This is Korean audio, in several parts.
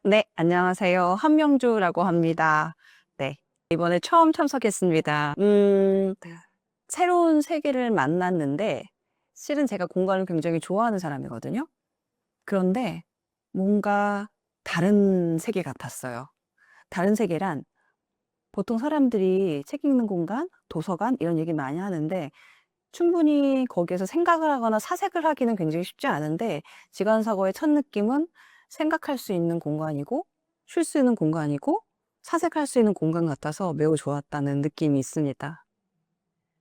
네, 안녕하세요. 한명주라고 합니다. 네, 이번에 처음 참석했습니다. 새로운 세계를 만났는데, 실은 제가 공간을 굉장히 좋아하는 사람이거든요. 그런데 뭔가 다른 세계 같았어요. 다른 세계란 보통 사람들이 책 읽는 공간, 도서관 이런 얘기 많이 하는데 충분히 거기에서 생각을 하거나 사색을 하기는 굉장히 쉽지 않은데 지관사고의 첫 느낌은 생각할 수 있는 공간이고 쉴 수 있는 공간이고 사색할 수 있는 공간 같아서 매우 좋았다는 느낌이 있습니다.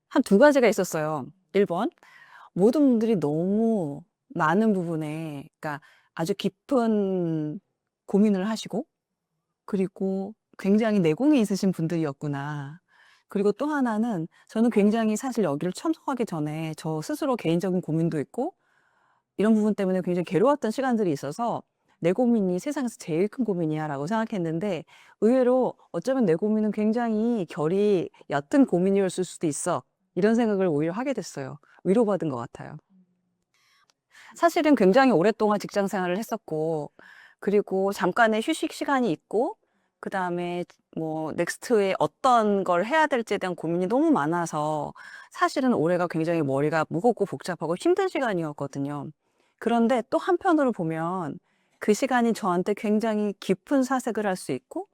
한 두 가지가 있었어요. 1번, 모든 분들이 너무 많은 부분에, 그러니까 아주 깊은 고민을 하시고, 그리고 굉장히 내공이 있으신 분들이었구나. 그리고 또 하나는 저는 굉장히 사실 여기를 참석하기 전에 저 스스로 개인적인 고민도 있고 이런 부분 때문에 굉장히 괴로웠던 시간들이 있어서 '내 고민이 세상에서 제일 큰 고민이야.'라고 생각했는데 의외로 '어쩌면 내 고민은 굉장히 결이 얕은 고민이었을 수도 있어.' 이런 생각을 오히려 하게 됐어요. 위로받은 것 같아요. 사실은 굉장히 오랫동안 직장 생활을 했었고 그리고 잠깐의 휴식 시간이 있고 그다음에 뭐 넥스트에 어떤 걸 해야 될지에 대한 고민이 너무 많아서 사실은 올해가 굉장히 머리가 무겁고 복잡하고 힘든 시간이었거든요. 그런데 또 한편으로 보면 그 시간이 저한테 굉장히 깊은 사색을 할 수 있고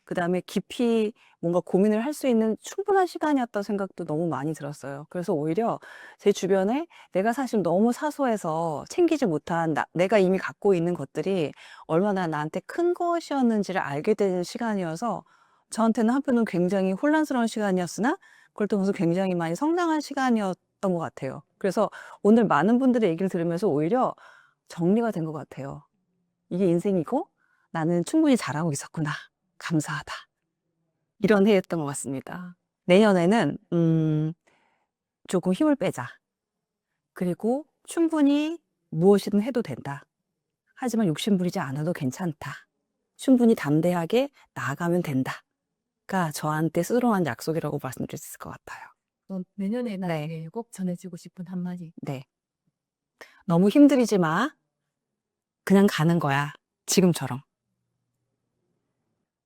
그다음에 깊이 뭔가 고민을 할 수 있는 충분한 시간이었다는 생각도 너무 많이 들었어요. 그래서 오히려 제 주변에 내가 사실 너무 사소해서 챙기지 못한 내가 이미 갖고 있는 것들이 얼마나 나한테 큰 것이었는지를 알게 되는 시간이어서 저한테는 한편으로는 굉장히 혼란스러운 시간이었으나 그걸 통해서 굉장히 많이 성장한 시간이었던 것 같아요. 그래서 오늘 많은 분들의 얘기를 들으면서 오히려 정리가 된 것 같아요. 이게 인생이고 나는 충분히 잘하고 있었구나. 감사하다. 이런 해였던 것 같습니다. 내년에는 조금 힘을 빼자. 그리고 충분히 무엇이든 해도 된다. 하지만 욕심부리지 않아도 괜찮다. 충분히 담대하게 나아가면 된다.가 저한테 스스로 한 약속이라고 말씀드릴 수 있을 것 같아요. 내년에 네. 나에게 꼭 전해주고 싶은 한마디. 네. 너무 힘들이지 마. 그냥 가는 거야. 지금처럼.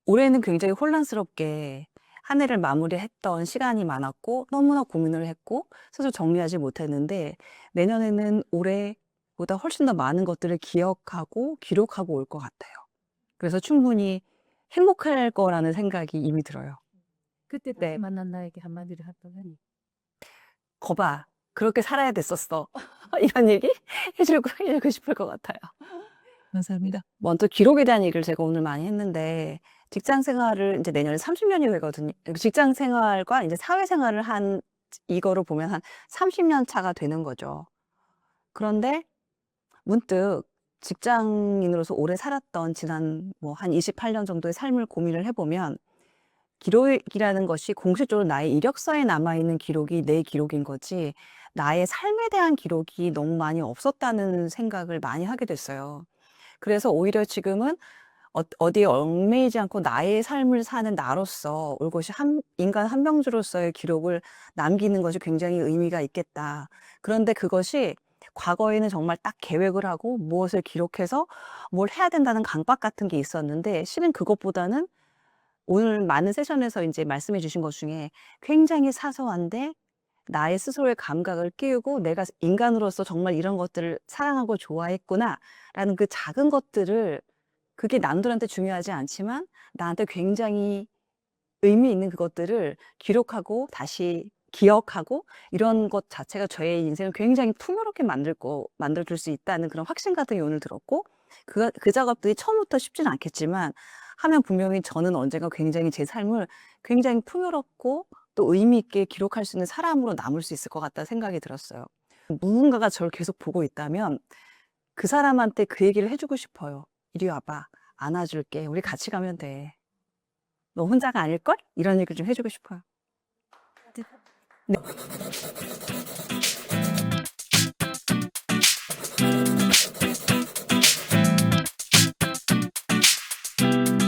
올해는 굉장히 혼란스럽게 한 해를 마무리했던 시간이 많았고 너무나 고민을 했고 스스로 정리하지 못했는데 내년에는 올해보다 훨씬 더 많은 것들을 기억하고 기록하고 올 것 같아요. 그래서 충분히 행복할 거라는 생각이 이미 들어요. 그때 네. 다시 만난 나에게 한마디를 하더니 거봐, 그렇게 살아야 됐었어. 이런 얘기 해주고 싶을 것 같아요. 감사합니다. 먼저 기록에 대한 얘기를 제가 오늘 많이 했는데 직장 생활을 이제 내년에 30년이 되거든요. 직장 생활과 이제 사회 생활을 한 이거로 보면 한 30년 차가 되는 거죠. 그런데 문득 직장인으로서 오래 살았던 지난 뭐 한 28년 정도의 삶을 고민을 해보면 기록이라는 것이 공식적으로 나의 이력서에 남아있는 기록이 내 기록인 거지 나의 삶에 대한 기록이 너무 많이 없었다는 생각을 많이 하게 됐어요. 그래서 오히려 지금은 어디에 얽매이지 않고 나의 삶을 사는 나로서 올것이 인간 한 명주로서의 기록을 남기는 것이 굉장히 의미가 있겠다. 그런데 그것이 과거에는 정말 딱 계획을 하고 무엇을 기록해서 뭘 해야 된다는 강박 같은 게 있었는데 실은 그것보다는 오늘 많은 세션에서 이제 말씀해 주신 것 중에 굉장히 사소한데 나의 스스로의 감각을 끼우고 '내가 인간으로서 정말 이런 것들을 사랑하고 좋아했구나.'라는 그 작은 것들을 그게 남들한테 중요하지 않지만 나한테 굉장히 의미 있는 그것들을 기록하고 다시 기억하고 이런 것 자체가 저의 인생을 굉장히 풍요롭게 만들어 줄 수 있다는 그런 확신 같은 게 오늘 들었고 그 작업들이 처음부터 쉽지는 않겠지만 하면 분명히 저는 언젠가 굉장히 제 삶을 굉장히 풍요롭고 또 의미 있게 기록할 수 있는 사람으로 남을 수 있을 것 같다는 생각이 들었어요. 누군가가 저를 계속 보고 있다면 그 사람한테 그 얘기를 해 주고 싶어요. "이리 와 봐. 안아 줄게. 우리 같이 가면 돼. 너 혼자가 아닐걸?" 이런 얘기를 좀 해 주고 싶어요. 네.